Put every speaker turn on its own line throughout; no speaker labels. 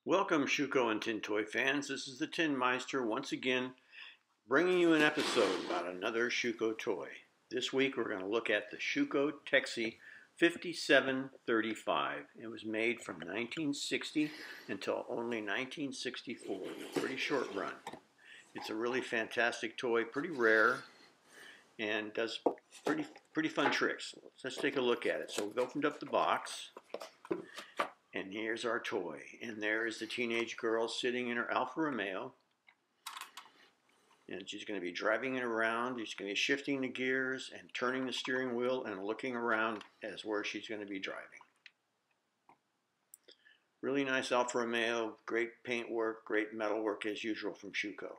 Welcome, Schuco and Tin Toy fans. This is the Tin Meister once again bringing you an episode about another Schuco toy. This week we're going to look at the Schuco Texi 5735. It was made from 1960 until only 1964. A pretty short run. It's a really fantastic toy, pretty rare, and does pretty fun tricks. Let's take a look at it. So we've opened up the box. And here's our toy. And there is the teenage girl sitting in her Alfa Romeo. And she's going to be driving it around. She's going to be shifting the gears and turning the steering wheel and looking around as where she's going to be driving. Really nice Alfa Romeo. Great paint work, great metal work as usual from Schuco.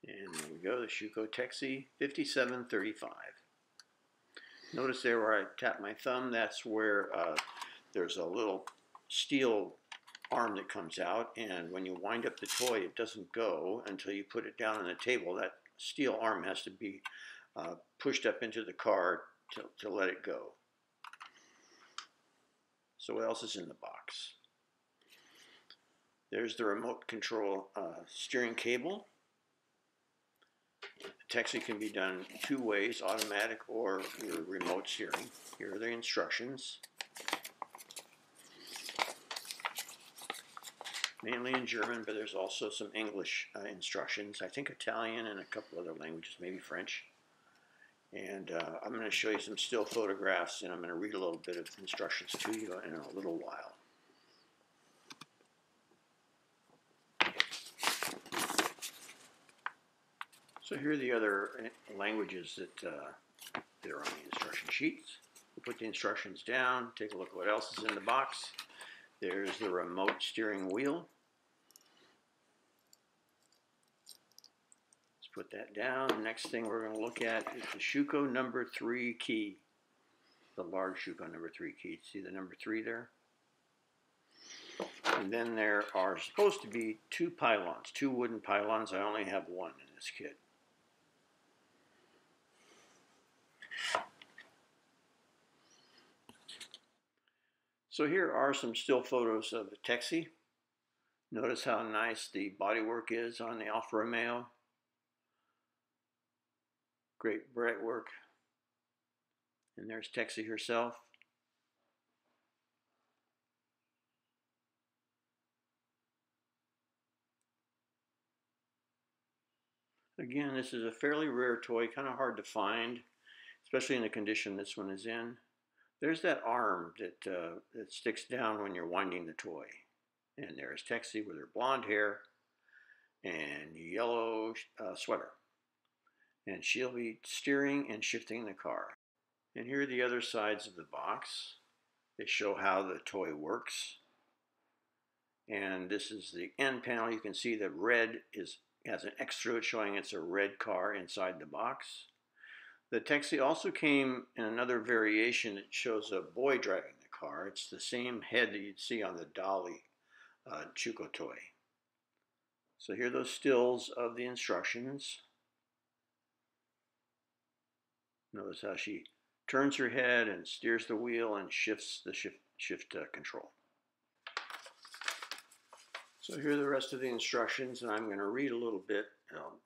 And there we go, the Schuco Texi 5735. Notice there where I tap my thumb, that's where there's a little steel arm that comes out, and when you wind up the toy, it doesn't go until you put it down on the table. That steel arm has to be pushed up into the car to let it go. So what else is in the box? There's the remote control steering cable. The Texi can be done two ways, automatic or your remote steering. Here are the instructions. Mainly in German, but there's also some English instructions. I think Italian and a couple other languages, maybe French. And I'm going to show you some still photographs, and I'm going to read a little bit of instructions to you in a little while. So here are the other languages that are on the instruction sheets. We'll put the instructions down, take a look at what else is in the box. There's the remote steering wheel. Let's put that down. The next thing we're going to look at is the Schuco number 3 key. The large Schuco number 3 key. See the number 3 there? And then there are supposed to be two pylons, two wooden pylons. I only have one in this kit. So here are some still photos of the Texi. Notice how nice the bodywork is on the Alfa Romeo. Great bright work. And there's Texi herself. Again, this is a fairly rare toy, kind of hard to find, especially in the condition this one is in. There's that arm that sticks down when you're winding the toy. And there's Texi with her blonde hair and yellow sweater. And she'll be steering and shifting the car. And here are the other sides of the box. They show how the toy works. And this is the end panel. You can see that red has an X through it showing it's a red car inside the box. The Texi also came in another variation that shows a boy driving the car. It's the same head that you'd see on the Dolly Schuco toy. So here are those stills of the instructions. Notice how she turns her head and steers the wheel and shifts the shift control. So here are the rest of the instructions, and I'm going to read a little bit.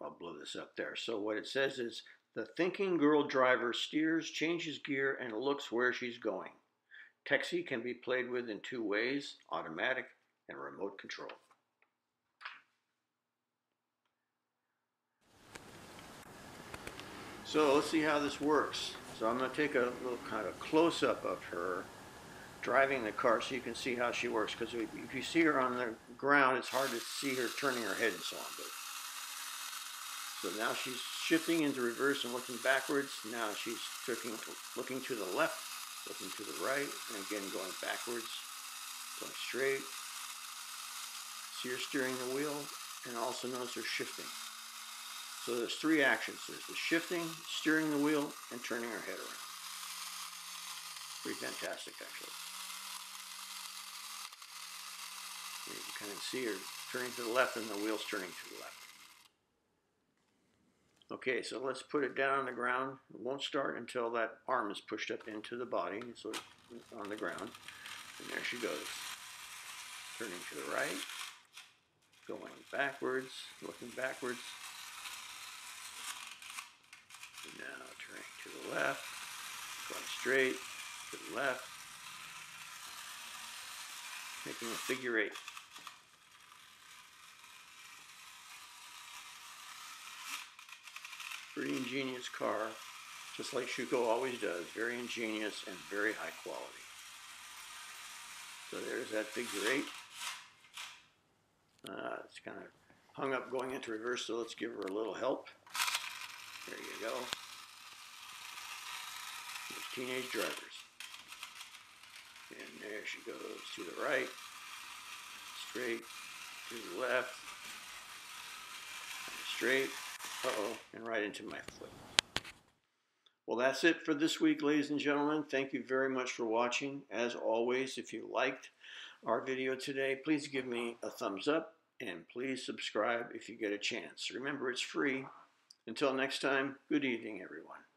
I'll blow this up there. So what it says is, the thinking girl driver steers, changes gear, and looks where she's going. Texi can be played with in two ways, automatic and remote control. So let's see how this works. So I'm going to take a little kind of close-up of her driving the car so you can see how she works. Because if you see her on the ground, it's hard to see her turning her head and so on. So now she's shifting into reverse and looking backwards. Now she's looking to the left, looking to the right, and again going backwards, going straight. See her steering the wheel, and also notice her shifting. So there's three actions. There's the shifting, steering the wheel, and turning her head around. Pretty fantastic, actually. You can kind of see her turning to the left and the wheel's turning to the left. Okay, so let's put it down on the ground. It won't start until that arm is pushed up into the body, so on the ground. And there she goes. Turning to the right, going backwards, looking backwards. And now turning to the left, going straight to the left, making a figure 8. Pretty ingenious car, just like Schuco always does. Very ingenious and very high quality. So there's that figure 8. It's kind of hung up going into reverse, so let's give her a little help. There you go. Those teenage drivers. And there she goes to the right, straight, to the left, straight, and right into my foot. Well, that's it for this week, ladies and gentlemen. Thank you very much for watching. As always, if you liked our video today, please give me a thumbs up and please subscribe if you get a chance. Remember, it's free. Until next time, good evening, everyone.